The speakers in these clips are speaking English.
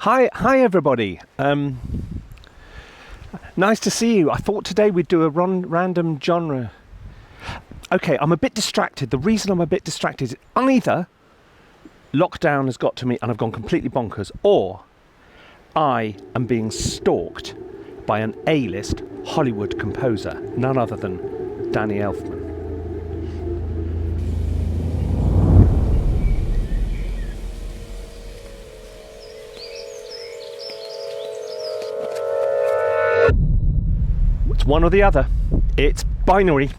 Hi everybody. Nice to see you. I thought today we'd do a random genre. Okay, I'm a bit distracted. The reason I'm a bit distracted is either lockdown has got to me and I've gone completely bonkers, or I am being stalked by an A-list Hollywood composer, none other than Danny Elfman. It's one or the other. It's binary.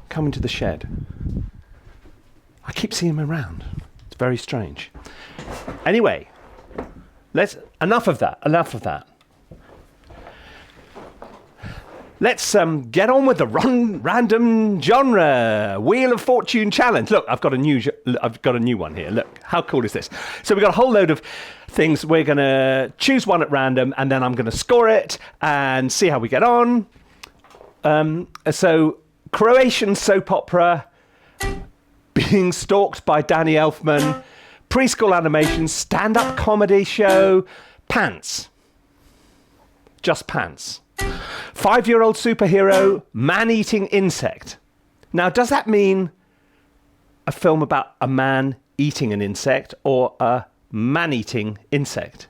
Coming to the shed. I keep seeing him around. It's very strange. Anyway, enough of that. Let's get on with the random genre Wheel of Fortune challenge. Look, I've got a new one here. Look, how cool is this? So we've got a whole load of things. We're going to choose one at random, and then I'm going to score it and see how we get on. So Croatian soap opera, being stalked by Danny Elfman, preschool animation, stand-up comedy show, pants. Just pants. 5-year-old superhero, man-eating insect. Now, does that mean a film about a man eating an insect or a man-eating insect?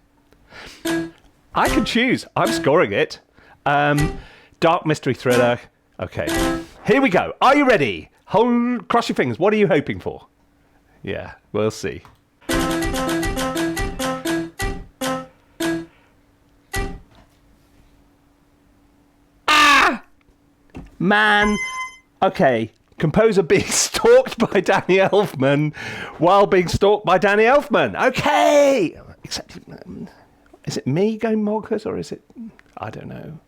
I can choose. I'm scoring it. Dark mystery thriller. Okay, here we go. Are you ready? Cross your fingers. What are you hoping for? Yeah, we'll see. Man, okay, composer being stalked by Danny Elfman while being stalked by Danny Elfman. Okay! Except, is it me going bonkers or is it... I don't know.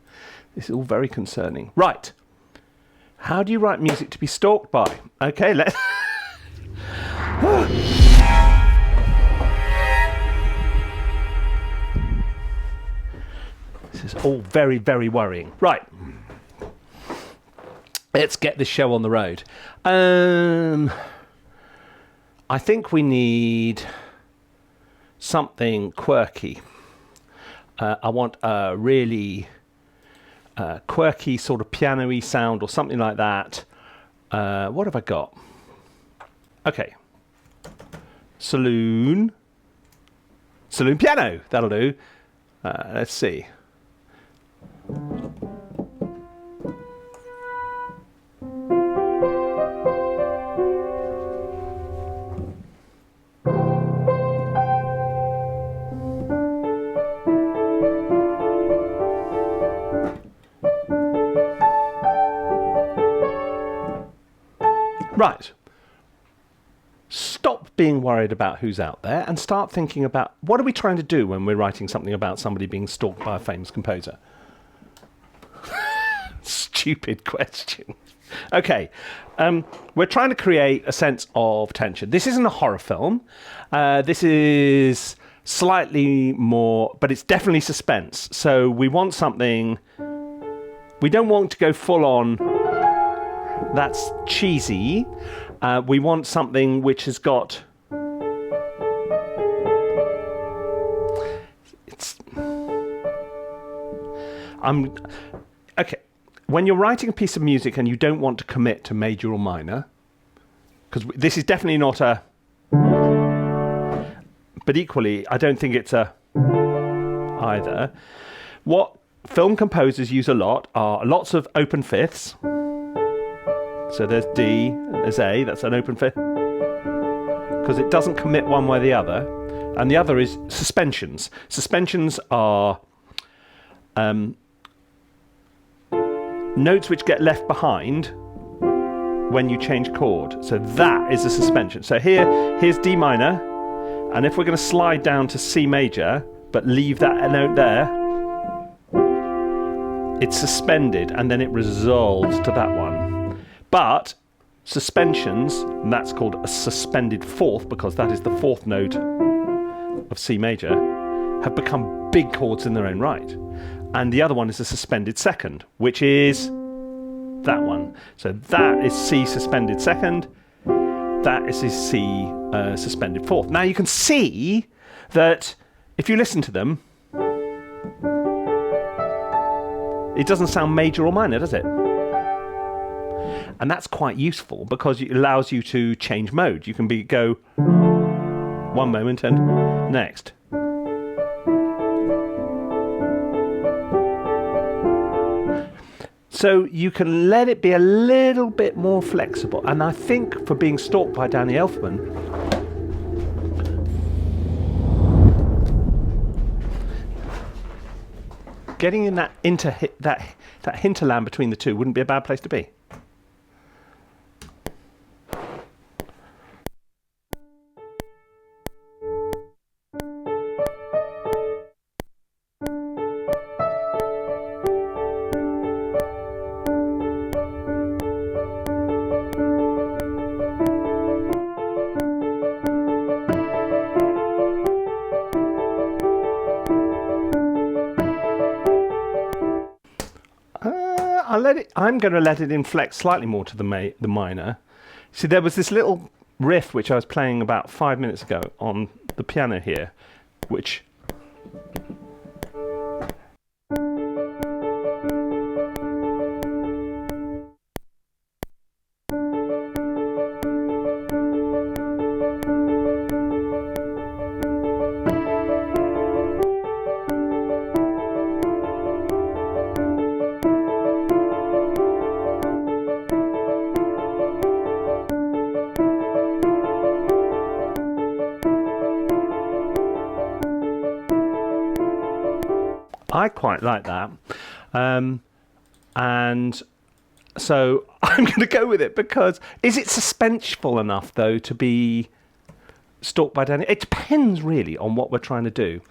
This is all very concerning. Right. How do you write music to be stalked by? Okay, let's... This is all very, very worrying. Right. Let's get this show on the road. I think we need something quirky. I want a really quirky sort of piano-y sound or something like that. What have I got? Okay. Saloon piano. That'll do. Let's see. Right. Stop being worried about who's out there and start thinking about what are we trying to do when we're writing something about somebody being stalked by a famous composer? Stupid question. Okay. We're trying to create a sense of tension. This isn't a horror film. This is slightly more, but it's definitely suspense. So we want something... We don't want to go full on... That's cheesy. We want something which has got... Okay. When you're writing a piece of music and you don't want to commit to major or minor, because this is definitely not a... But equally, I don't think it's a... either. What film composers use a lot are lots of open fifths. So there's D, there's A, that's an open fifth. Because it doesn't commit one way or the other. And the other is suspensions. Suspensions are notes which get left behind when you change chord. So that is a suspension. So here's D minor. And if we're going to slide down to C major, but leave that note there, it's suspended and then it resolves to that one. But suspensions, and that's called a suspended fourth because that is the fourth note of C major, have become big chords in their own right. And the other one is a suspended second, which is that one. So that is C suspended second, that is C suspended fourth. Now you can see that if you listen to them, it doesn't sound major or minor, does it? And that's quite useful because it allows you to change mode. You can go one moment and next. So you can let it be a little bit more flexible. And I think for being stalked by Danny Elfman, getting in that hinterland between the two wouldn't be a bad place to be. I'm going to let it inflect slightly more to the minor. See, there was this little riff which I was playing about 5 minutes ago on the piano here, which I quite like that. And so I'm going to go with it because is it suspenseful enough, though, to be stalked by Danny? It depends, really, on what we're trying to do.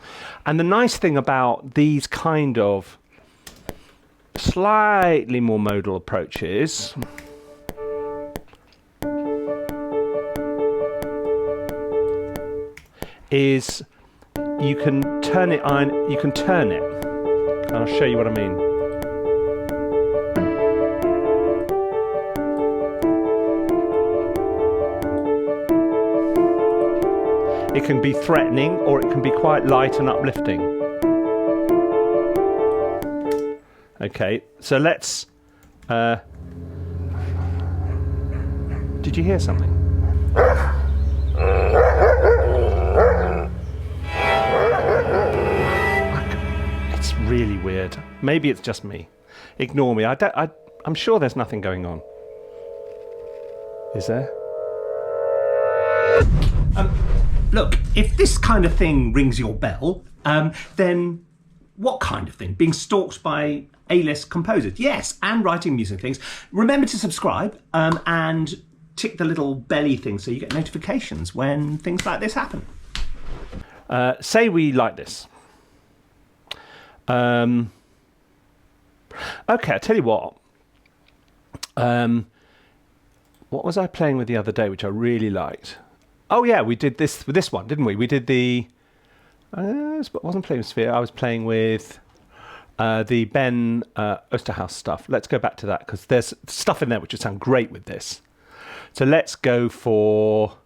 And the nice thing about these kind of slightly more modal approaches is you can turn it on, you can turn it. I'll show you what I mean. It can be threatening or it can be quite light and uplifting. Okay, so let's... did you hear something? It's really weird. Maybe it's just me. Ignore me. I'm sure there's nothing going on. Is there? Look, if this kind of thing rings your bell, then what kind of thing? Being stalked by A-list composers? Yes, and writing music things. Remember to subscribe and tick the little belly thing so you get notifications when things like this happen. Say we like this. Okay, I'll tell you what. What was I playing with the other day, which I really liked? Oh yeah, we did this with this one, didn't we? We did the... I wasn't playing with Sphere. I was playing with the Ben Osterhaus stuff. Let's go back to that because there's stuff in there which would sound great with this. So let's go for...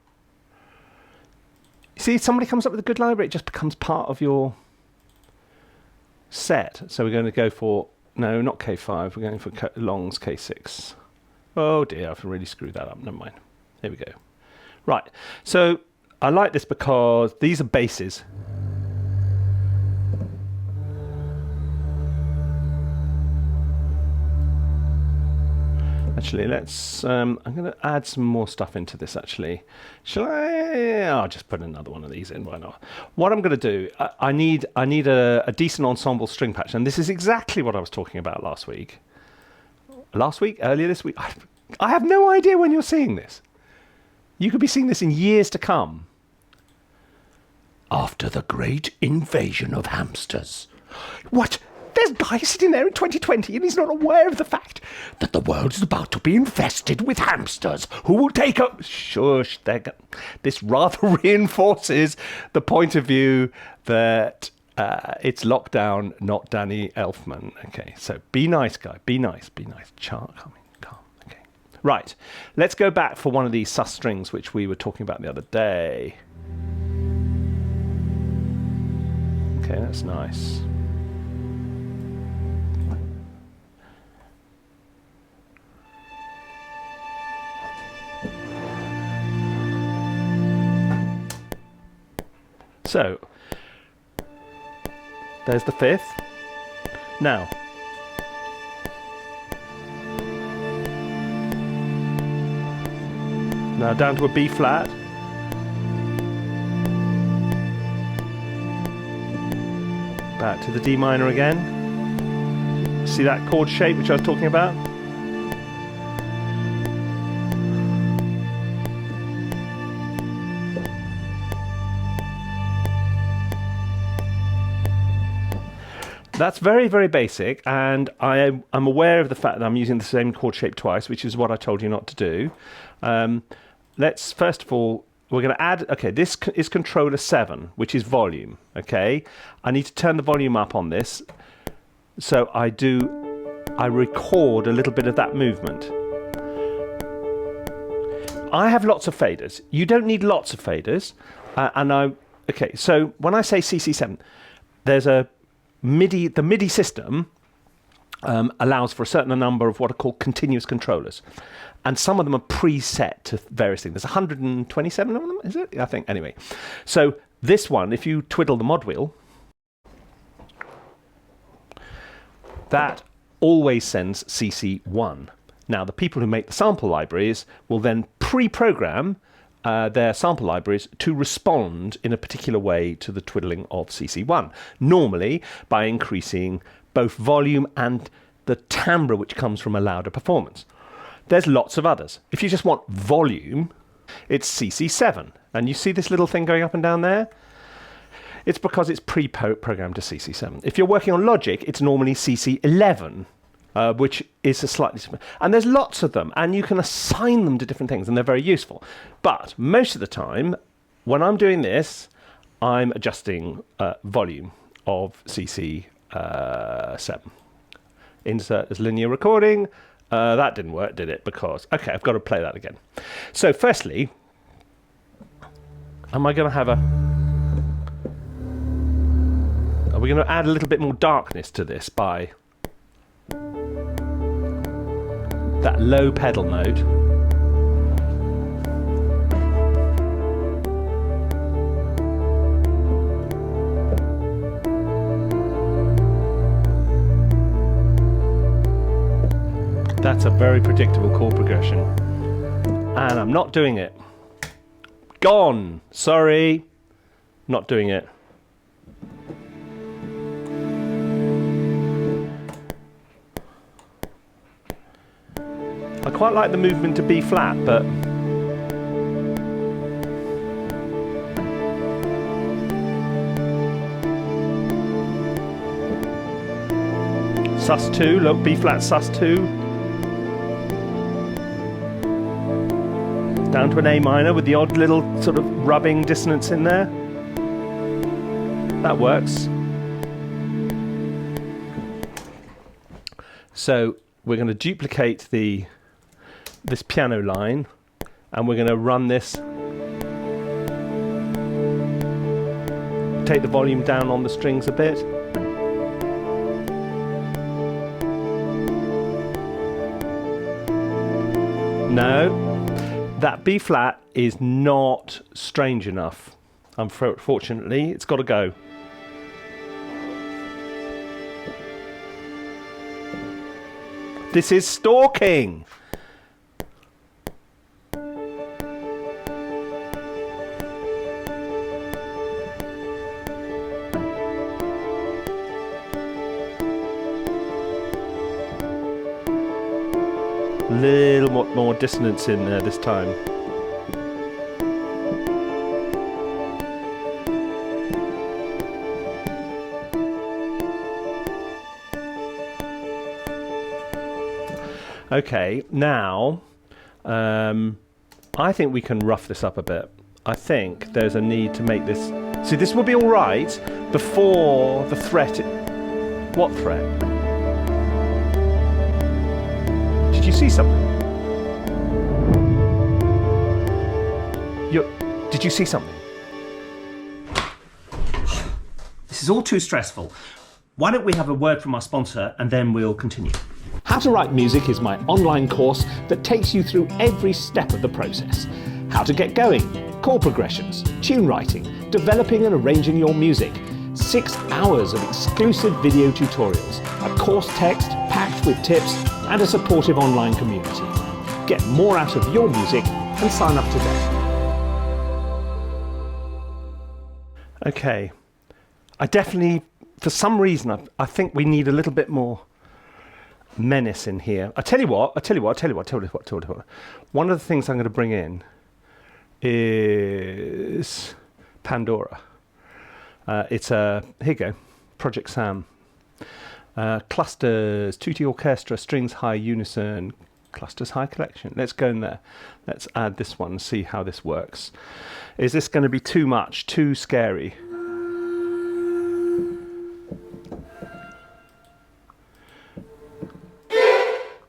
See, somebody comes up with a good library, it just becomes part of your set. So we're going to go for... No, not K5. We're going for Long's K6. Oh dear, I've really screwed that up. Never mind. Here we go. Right. So I like this because these are basses. Actually, let's... I'm going to add some more stuff into this, actually. Shall I? I'll just put another one of these in. Why not? What I'm going to do, I need a decent ensemble string patch. And this is exactly what I was talking about last week. Earlier this week. I have no idea when you're seeing this. You could be seeing this in years to come. After the great invasion of hamsters. What? There's Guy sitting there in 2020 and he's not aware of the fact that the world is about to be infested with hamsters who will take up... Shush. This rather reinforces the point of view that it's lockdown, not Danny Elfman. Okay, so be nice, Guy. Be nice. Calm. Okay. Right. Let's go back for one of these sus strings which we were talking about the other day. Okay, that's nice. So, there's the fifth. Now, down to a B flat. Back to the D minor again. See that chord shape which I was talking about? That's very, very basic, and I'm aware of the fact that I'm using the same chord shape twice, which is what I told you not to do. Let's, first of all, we're going to add, okay, this is controller 7, which is volume, okay? I need to turn the volume up on this, so I record a little bit of that movement. I have lots of faders. You don't need lots of faders, okay, so when I say CC7, there's the MIDI system allows for a certain number of what are called continuous controllers. And some of them are preset to various things. There's 127 of them, is it? I think, anyway. So this one, if you twiddle the mod wheel, that always sends CC1. Now, the people who make the sample libraries will then pre-program their sample libraries to respond in a particular way to the twiddling of CC1, normally by increasing both volume and the timbre which comes from a louder performance. There's lots of others. If you just want volume, it's CC7. And you see this little thing going up and down there? It's because it's pre-programmed to CC7. If you're working on Logic, it's normally CC11, which is a slightly... And there's lots of them, and you can assign them to different things, and they're very useful. But most of the time, when I'm doing this, I'm adjusting volume of CC7. Insert as linear recording. That didn't work, did it? Because, okay, I've got to play that again. So, firstly, am I going to have a... Are we going to add a little bit more darkness to this by that low pedal mode? That's a very predictable chord progression. And I'm not doing it. Gone! Sorry. Not doing it. I quite like the movement to B flat, but sus2, look, B flat sus2. Down to an A minor with the odd little sort of rubbing dissonance in there. That works. So we're going to duplicate this piano line, and we're going to run this. Take the volume down on the strings a bit. No. That B flat is not strange enough. Unfortunately, it's got to go. This is stalking. Little more dissonance in there this time. Okay, now I think we can rough this up a bit. I think there's a need to make this... See, this will be all right before the threat... What threat? Did you see something? Did you see something? This is all too stressful. Why don't we have a word from our sponsor and then we'll continue. How to Write Music is my online course that takes you through every step of the process. How to get going, chord progressions, tune writing, developing and arranging your music. 6 hours of exclusive video tutorials, a course text packed with tips and a supportive online community. Get more out of your music and sign up today. Okay, I definitely, for some reason, I think we need a little bit more menace in here. I tell you what. One of the things I'm going to bring in is Pandora. It's here you go, Project Sam. Clusters, tutti orchestra, strings high unison, clusters high collection. Let's go in there. Let's add this one and see how this works. Is this going to be too much, too scary?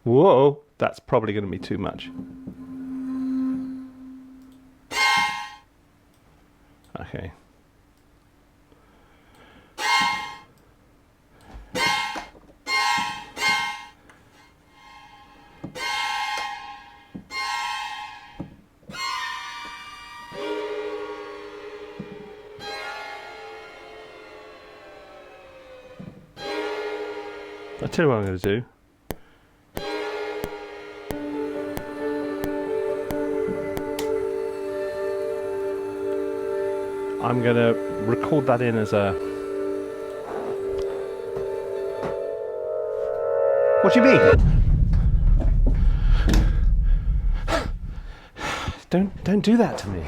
Whoa, that's probably going to be too much. Okay. I'll tell you what I'm going to do. I'm going to record that in as a... What do you mean? Don't do that to me.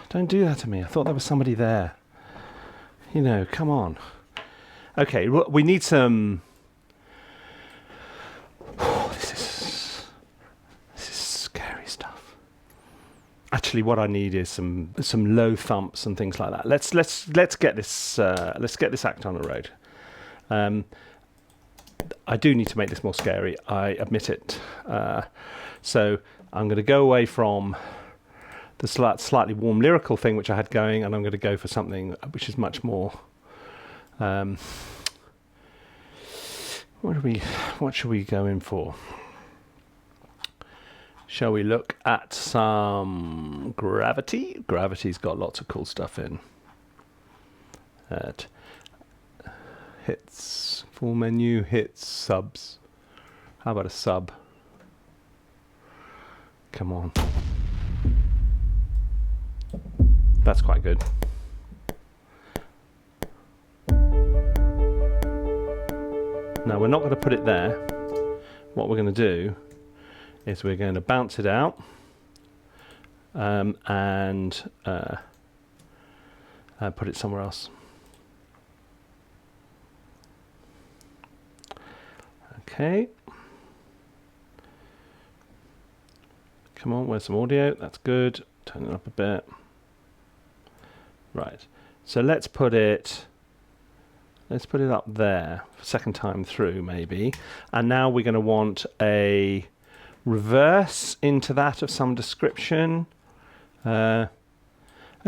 Don't do that to me. I thought there was somebody there. You know, come on. Okay, we need some... Oh, this is scary stuff. Actually, what I need is some low thumps and things like that. Let's get this act on the road. I do need to make this more scary. I admit it. So I'm going to go away from the slightly warm lyrical thing which I had going, and I'm going to go for something which is much more. What should we go in for? Shall we look at some Gravity? Gravity's got lots of cool stuff in. Hits, full menu, hits, subs. How about a sub? Come on. That's quite good. Now we're not going to put it there. What we're going to do is we're going to bounce it out and put it somewhere else. Okay. Come on, where's some audio? That's good. Turn it up a bit. Right. So let's put it up there, second time through maybe. And now we're going to want a reverse into that of some description. Okay,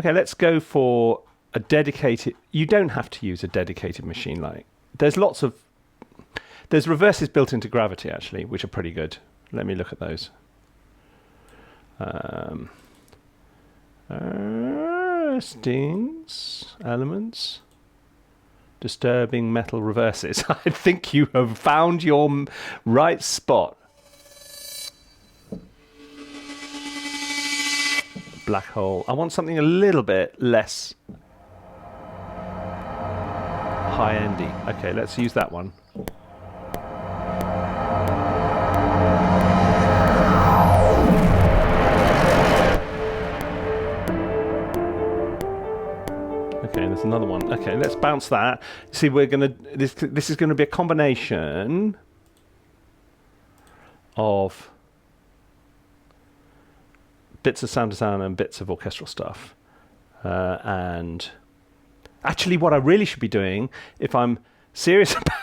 let's go for a dedicated... You don't have to use a dedicated machine like... There's reverses built into Gravity, actually, which are pretty good. Let me look at those. Stings, elements... Disturbing metal reverses. I think you have found your right spot. Black hole. I want something a little bit less high-endy. Okay, let's use that one. Okay, there's another one. Okay, let's bounce that. See, we're gonna this is gonna be a combination of bits of sound design and bits of orchestral stuff. And actually, what I really should be doing, if I'm serious about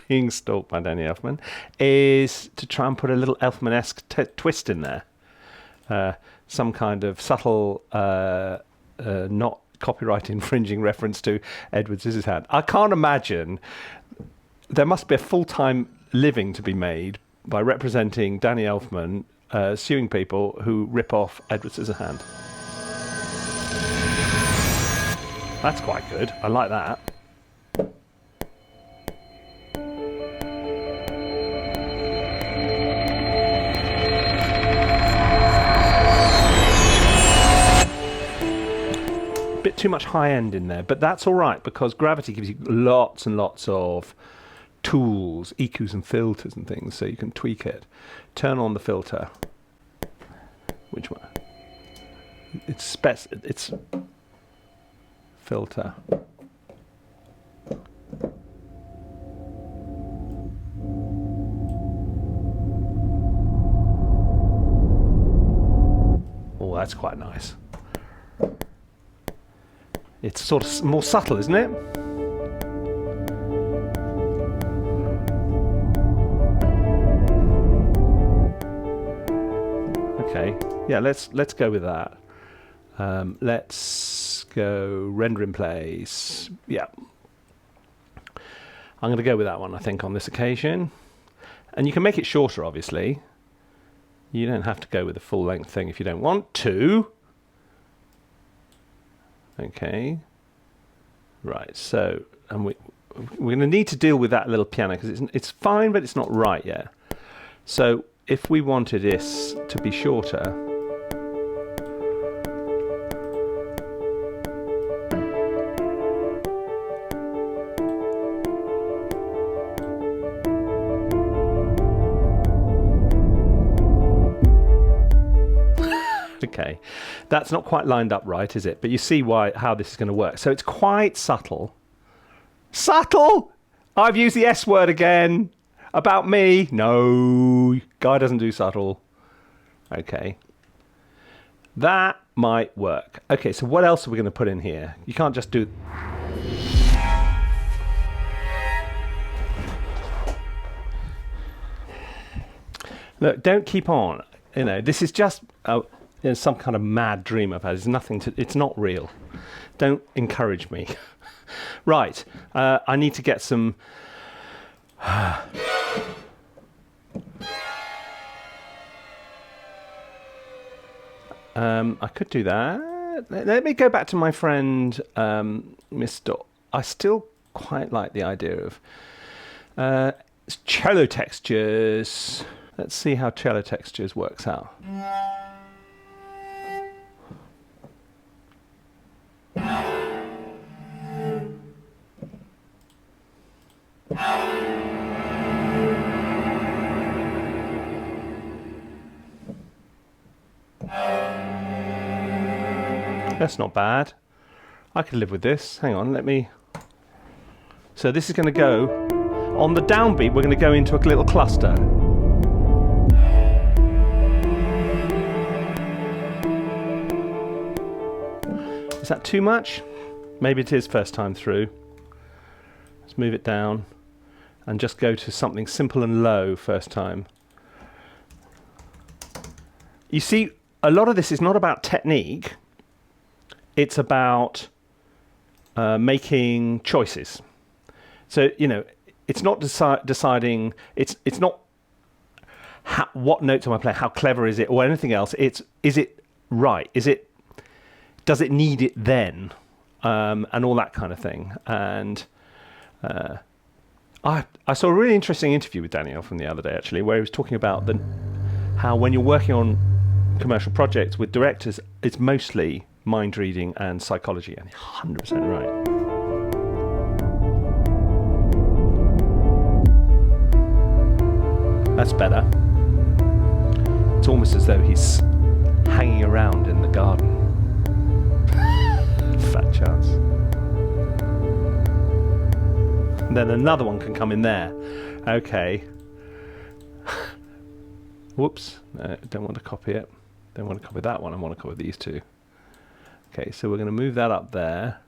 being stalked by Danny Elfman, is to try and put a little Elfmanesque twist in there. Some kind of subtle, not copyright infringing reference to Edward Scissorhands. I can't imagine. There must be a full-time living to be made by representing Danny Elfman suing people who rip off Edward Scissorhands. That's quite good. I like that. Bit too much high end in there, but that's all right because Gravity gives you lots and lots of tools, EQs and filters and things, so you can tweak it. Turn on the filter. Which one? It's filter. Oh, that's quite nice. It's sort of more subtle, isn't it? Okay, yeah, let's go with that. Let's go render in place. Yeah, I'm going to go with that one, I think, on this occasion. And you can make it shorter, obviously. You don't have to go with the full length thing if you don't want to. Okay, right, so and we're going to need to deal with that little piano because it's fine, but it's not right yet. So if we wanted this to be shorter, okay, that's not quite lined up right, is it? But you see how this is going to work. So it's quite subtle. Subtle! I've used the S word again. About me. No, Guy doesn't do subtle. Okay. That might work. Okay, so what else are we going to put in here? You can't just do... Look, don't keep on. You know, this is just... some kind of mad dream I've had. It's nothing to. It's not real. Don't encourage me. Right. I need to get some. I could do that. Let me go back to my friend Mr. I still quite like the idea of cello textures. Let's see how cello textures works out. That's not bad. I could live with this. Hang on, let me... So this is going to go... On the downbeat, we're going to go into a little cluster. Is that too much? Maybe it is first time through. Let's move it down and just go to something simple and low first time. You see, a lot of this is not about technique. It's about making choices. So, you know, it's not deciding, it's not what notes am I playing, how clever is it, or anything else. It's, is it right? Does it need it then? And all that kind of thing. And I saw a really interesting interview with Danny Elfman the other day, actually, where he was talking about how when you're working on commercial projects with directors, it's mostly mind reading and psychology, and 100% right. That's better. It's almost as though he's hanging around in the garden. Fat chance. And then another one can come in there. Okay. Whoops. No, don't want to copy it. Don't want to copy that one. I want to copy these two. Okay, so we're going to move that up there.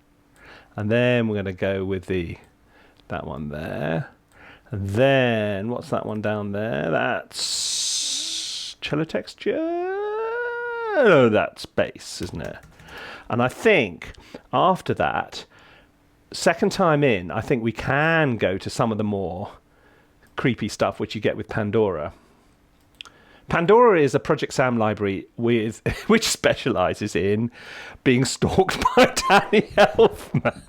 And then we're going to go with that one there. And then, what's that one down there? That's cello texture. Oh, that's bass, isn't it? And I think after that, second time in, I think we can go to some of the more creepy stuff which you get with Pandora. Pandora is a Project Sam library with which specialises in being stalked by Danny Elfman.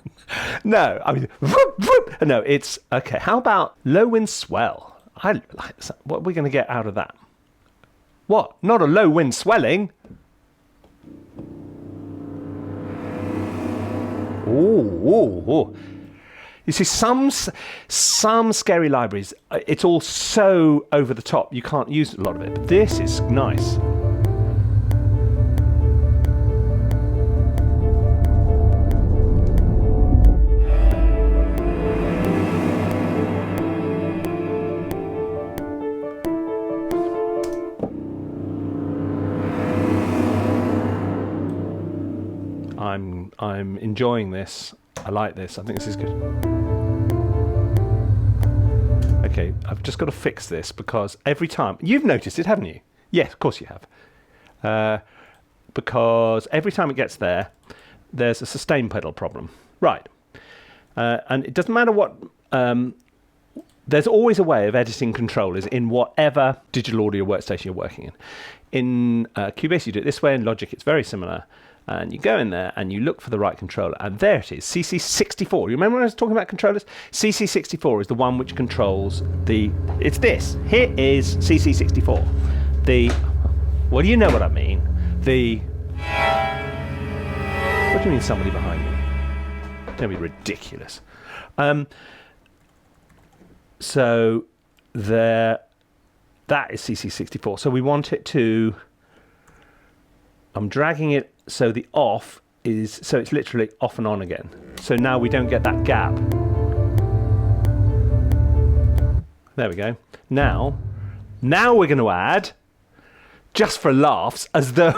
No, I mean, whoop, whoop. No, it's okay. How about low wind swell? I like that. What are we going to get out of that? What? Not a low wind swelling. Ooh. You see, some scary libraries, it's all so over the top, you can't use a lot of it. But this is nice. I'm enjoying this. I like this. I think this is good. Okay, I've just got to fix this because every time... You've noticed it, haven't you? Yes, of course you have. Because every time it gets there, there's a sustain pedal problem. Right. And it doesn't matter what... there's always a way of editing controllers in whatever digital audio workstation you're working in. In Cubase, you do it this way. In Logic, it's very similar. And you go in there and you look for the right controller, and there it is, CC64. You remember when I was talking about controllers? CC64 is the one which controls the... It's this. Here is CC64. Well, you know what I mean. What do you mean somebody behind me? Don't be ridiculous. So that is CC64. So we want it to... I'm dragging it so the off is... So it's literally off and on again. So now we don't get that gap. There we go. Now we're going to add, just for laughs, as though...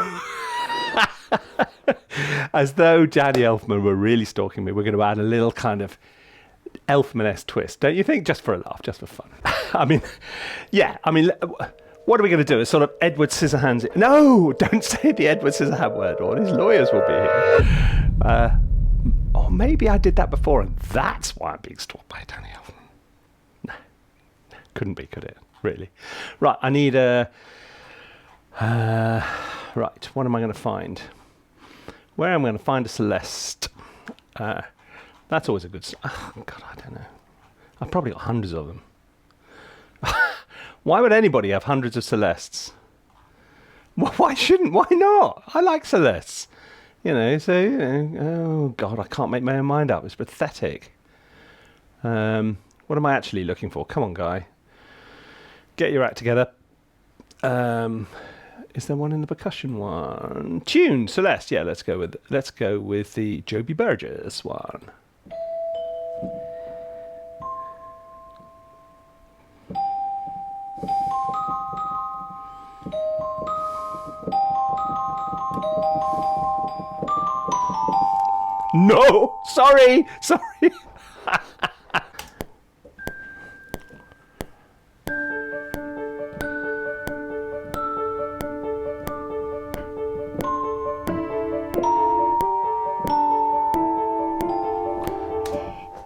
as though Danny Elfman were really stalking me, we're going to add a little kind of Elfmanesque twist. Don't you think? Just for a laugh, just for fun. I mean, yeah, I mean... What are we going to do? A sort of Edward Scissorhands... No! Don't say the Edward Scissorhands word, or his lawyers will be here. Or maybe I did that before, and that's why I'm being stalked by Danny Elfman. No. Couldn't be, could it? Really? Right, I need a... right, what am I going to find? Where am I going to find a Celeste? That's always a good... Oh, God, I don't know. I've probably got hundreds of them. Why would anybody have hundreds of Celestes? Well, why not? I like Celestes. Oh, God, I can't make my own mind up. It's pathetic. What am I actually looking for? Come on, Guy. Get your act together. Is there one in the percussion one? Tune, Celeste. Yeah, let's go with the Joby Burgess one. No, sorry.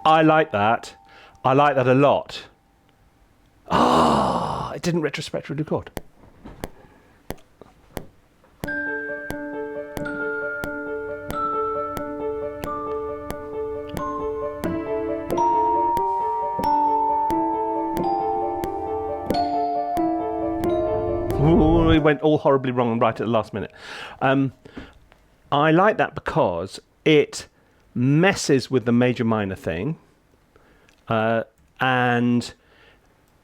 I like that. I like that a lot. It didn't retrospectively record. We went all horribly wrong right at the last minute. I like that because it messes with the major minor thing, and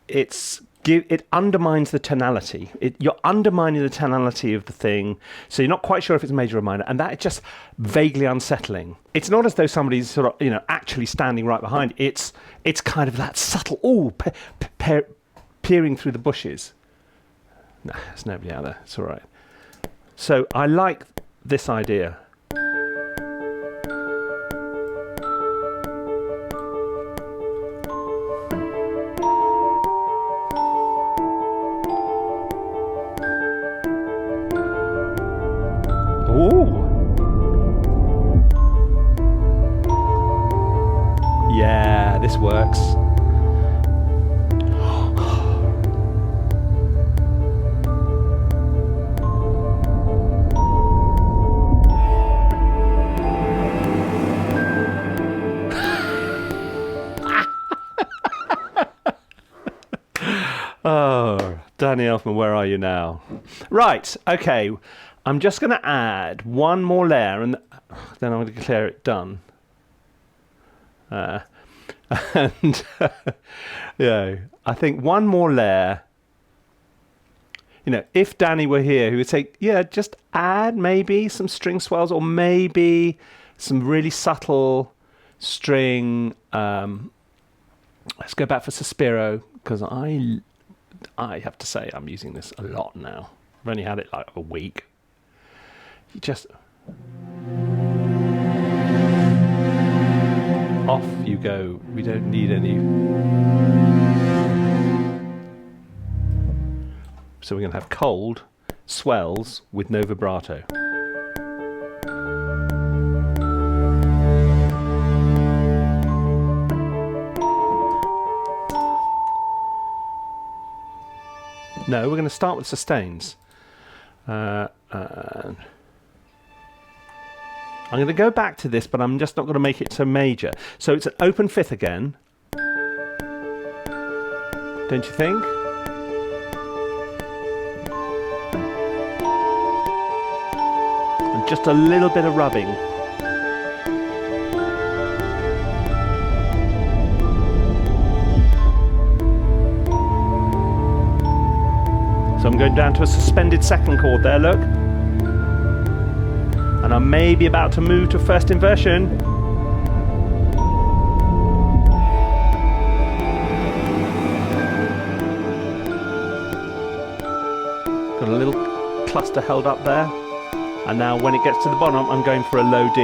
it undermines the tonality. You're undermining the tonality of the thing, so you're not quite sure if it's major or minor, and that is just vaguely unsettling. It's not as though somebody's sort of actually standing right behind. It's kind of that subtle peering through the bushes. No, there's nobody out there. It's all right. So I like this idea. Ooh. this works. Oh, Danny Elfman, where are you now? Right, okay. I'm just going to add one more layer, and then I'm going to declare it done. And yeah, I think one more layer. You know, if Danny were here, he would say, yeah, just add maybe some string swells, or maybe some really subtle string. Let's go back for Suspiro, because I have to say I'm using this a lot now. I've only had it like a week. You just off you go. We don't need any. So we're going to have cold swells with no vibrato. No, we're going to start with sustains. And I'm going to go back to this, but I'm just not going to make it so major. So it's an open fifth again. Don't you think? And just a little bit of rubbing. So I'm going down to a suspended second chord there, look. And I'm maybe about to move to first inversion. Got a little cluster held up there. And now when it gets to the bottom, I'm going for a low D.